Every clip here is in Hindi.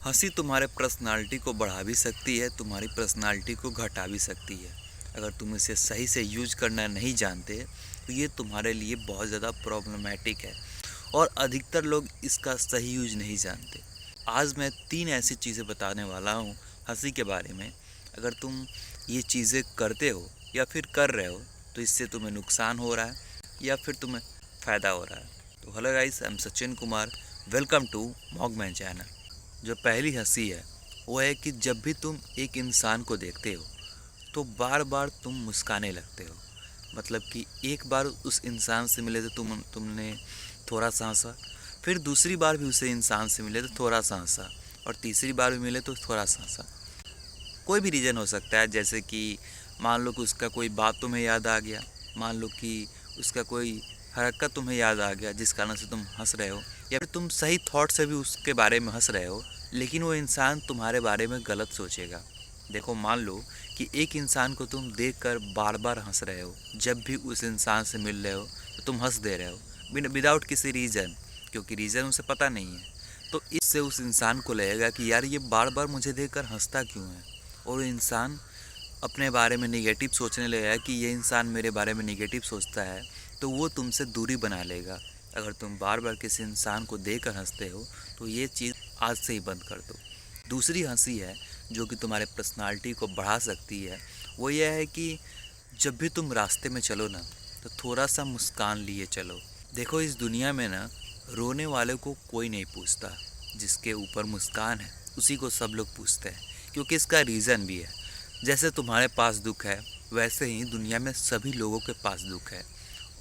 हंसी तुम्हारे पर्सनालिटी को बढ़ा भी सकती है, तुम्हारी पर्सनालिटी को घटा भी सकती है। अगर तुम इसे सही से यूज करना नहीं जानते तो ये तुम्हारे लिए बहुत ज़्यादा प्रॉब्लमेटिक है और अधिकतर लोग इसका सही यूज नहीं जानते। आज मैं 3 ऐसी चीज़ें बताने वाला हूँ हंसी के बारे में। अगर तुम ये चीज़ें करते हो या फिर कर रहे हो तो इससे तुम्हें नुकसान हो रहा है या फिर तुम्हें फ़ायदा हो रहा है। तो hello guys, I am Sachin Kumar, welcome to Mogman channel. जो पहली हंसी है वो है कि जब भी तुम एक इंसान को देखते हो तो बार बार तुम मुस्काने लगते हो। मतलब कि एक बार उस इंसान से मिले तो तुमने थोड़ा सा हंसा, फिर दूसरी बार भी उसे इंसान से मिले तो थोड़ा सा हंसा, और तीसरी बार भी मिले तो थोड़ा सा हंसा। कोई भी रीज़न हो सकता है, जैसे कि मान लो कि उसका कोई बात तुम्हें याद आ गया, मान लो कि उसका कोई हरकत तुम्हें याद आ गया जिस कारण से तुम हंस रहे हो, या फिर तुम सही थॉट से भी उसके बारे में हंस रहे हो लेकिन वो इंसान तुम्हारे बारे में गलत सोचेगा। देखो, मान लो कि एक इंसान को तुम देखकर बार बार हंस रहे हो, जब भी उस इंसान से मिल रहे हो तो तुम हंस दे रहे हो विदाउट किसी रीज़न, क्योंकि रीज़न उसे पता नहीं है। तो इससे उस इंसान को लगेगा कि यार ये बार बार मुझे देखकर हंसता क्यों है, और इंसान अपने बारे में नेगेटिव सोचने लगेगा कि ये इंसान मेरे बारे में नेगेटिव सोचता है, तो वो तुमसे दूरी बना लेगा। अगर तुम बार बार किसी इंसान को देखकर हंसते हो तो ये चीज़ आज से ही बंद कर दो। दूसरी हंसी है जो कि तुम्हारे पर्सनालिटी को बढ़ा सकती है, वो यह है कि जब भी तुम रास्ते में चलो ना तो थोड़ा सा मुस्कान लिए चलो। देखो, इस दुनिया में ना रोने वाले को कोई नहीं पूछता, जिसके ऊपर मुस्कान है उसी को सब लोग पूछते हैं, क्योंकि इसका रीज़न भी है। जैसे तुम्हारे पास दुख है वैसे ही दुनिया में सभी लोगों के पास दुख है,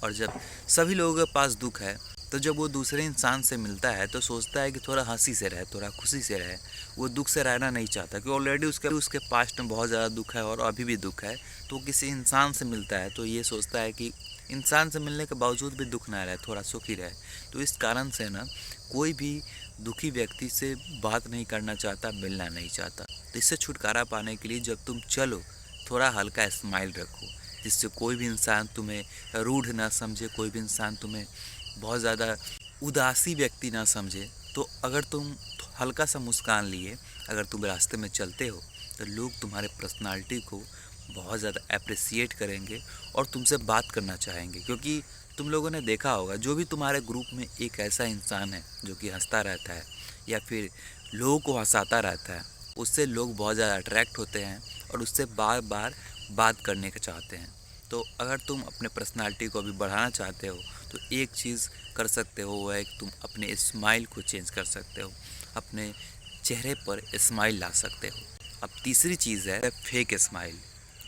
और जब सभी लोगों के पास दुख है तो जब वो दूसरे इंसान से मिलता है तो सोचता है कि थोड़ा हंसी से रहे, थोड़ा खुशी से रहे। वो दुख से रहना नहीं चाहता, कि ऑलरेडी उसके पास्ट में बहुत ज़्यादा दुख है और अभी भी दुख है। तो किसी इंसान से मिलता है तो ये सोचता है कि इंसान से मिलने के बावजूद भी दुख ना रहे, थोड़ा सुखी रहे। तो इस कारण से ना कोई भी दुखी व्यक्ति से बात नहीं करना चाहता, मिलना नहीं चाहता। तो इससे छुटकारा पाने के लिए जब तुम चलो थोड़ा हल्का स्माइल रखो, जिससे कोई भी इंसान तुम्हें रूड ना समझे, कोई भी इंसान तुम्हें बहुत ज़्यादा उदासी व्यक्ति ना समझे। तो अगर तुम हल्का सा मुस्कान लिए अगर तुम रास्ते में चलते हो तो लोग तुम्हारे पर्सनालिटी को बहुत ज़्यादा अप्रिसिएट करेंगे और तुमसे बात करना चाहेंगे। क्योंकि तुम लोगों ने देखा होगा, जो भी तुम्हारे ग्रुप में एक ऐसा इंसान है जो कि हंसता रहता है या फिर लोगों को हंसाता रहता है, उससे लोग बहुत ज़्यादा अट्रैक्ट होते हैं और उससे बार बार बात करने का चाहते हैं। तो अगर तुम अपने पर्सनालिटी को अभी बढ़ाना चाहते हो तो एक चीज़ कर सकते हो, वो है कि तुम अपने स्माइल को चेंज कर सकते हो, अपने चेहरे पर स्माइल ला सकते हो। अब तीसरी चीज़ है फेक स्माइल।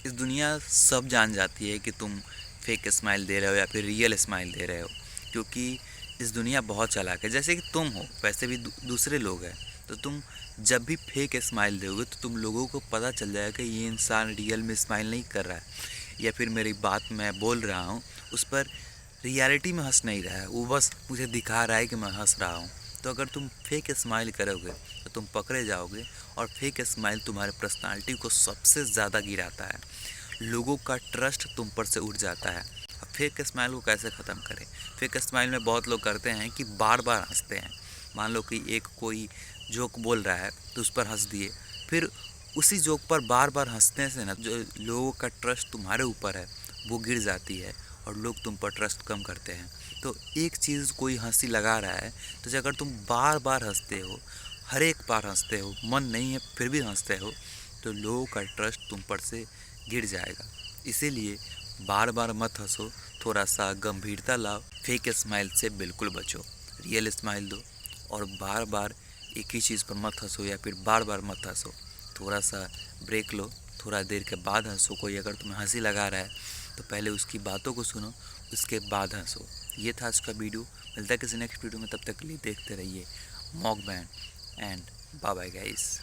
इस दुनिया सब जान जाती है कि तुम फेक स्माइल दे रहे हो या फिर रियल स्माइल दे रहे हो, क्योंकि इस दुनिया बहुत चालाक है। जैसे कि तुम हो वैसे भी दूसरे लोग हैं। तो तुम जब भी फेक स्माइल दोगे तो तुम लोगों को पता चल जाएगा कि ये इंसान रियल में स्माइल नहीं कर रहा है, या फिर मेरी बात मैं बोल रहा हूँ उस पर रियलिटी में हंस नहीं रहा है, वो बस मुझे दिखा रहा है कि मैं हंस रहा हूँ। तो अगर तुम फेक स्माइल करोगे तो तुम पकड़े जाओगे, और फेक स्माइल तुम्हारे पर्सनालिटी को सबसे ज़्यादा गिराता है। लोगों का ट्रस्ट तुम पर से उठ जाता है। अब फेक स्माइल को कैसे ख़त्म करें? फेक स्माइल में बहुत लोग करते हैं कि बार बार हंसते हैं। मान लो कि एक कोई जोक बोल रहा है तो उस पर हंस दिए, फिर उसी जोक पर बार बार हंसने से ना जो लोगों का ट्रस्ट तुम्हारे ऊपर है वो गिर जाती है और लोग तुम पर ट्रस्ट कम करते हैं। तो एक चीज़, कोई हंसी लगा रहा है तो अगर तुम बार बार हंसते हो, हर एक बार हंसते हो, मन नहीं है फिर भी हंसते हो, तो लोगों का ट्रस्ट तुम पर से गिर जाएगा। इसीलिए बार बार मत हंसो, थोड़ा सा गंभीरता लाओ, फेक स्माइल से बिल्कुल बचो, रियल स्माइल दो। और बार बार एक ही चीज़ पर मत हंसो या फिर बार बार मत हंसो, थोड़ा सा ब्रेक लो, थोड़ा देर के बाद हंसो। कोई अगर तुम्हें हंसी लगा रहा है तो पहले उसकी बातों को सुनो, उसके बाद हंसो। ये था आज का वीडियो। मिलता है किसी नेक्स्ट वीडियो में, तब तक के लिए देखते रहिए मॉगमैन एंड बाय बाय गाइस।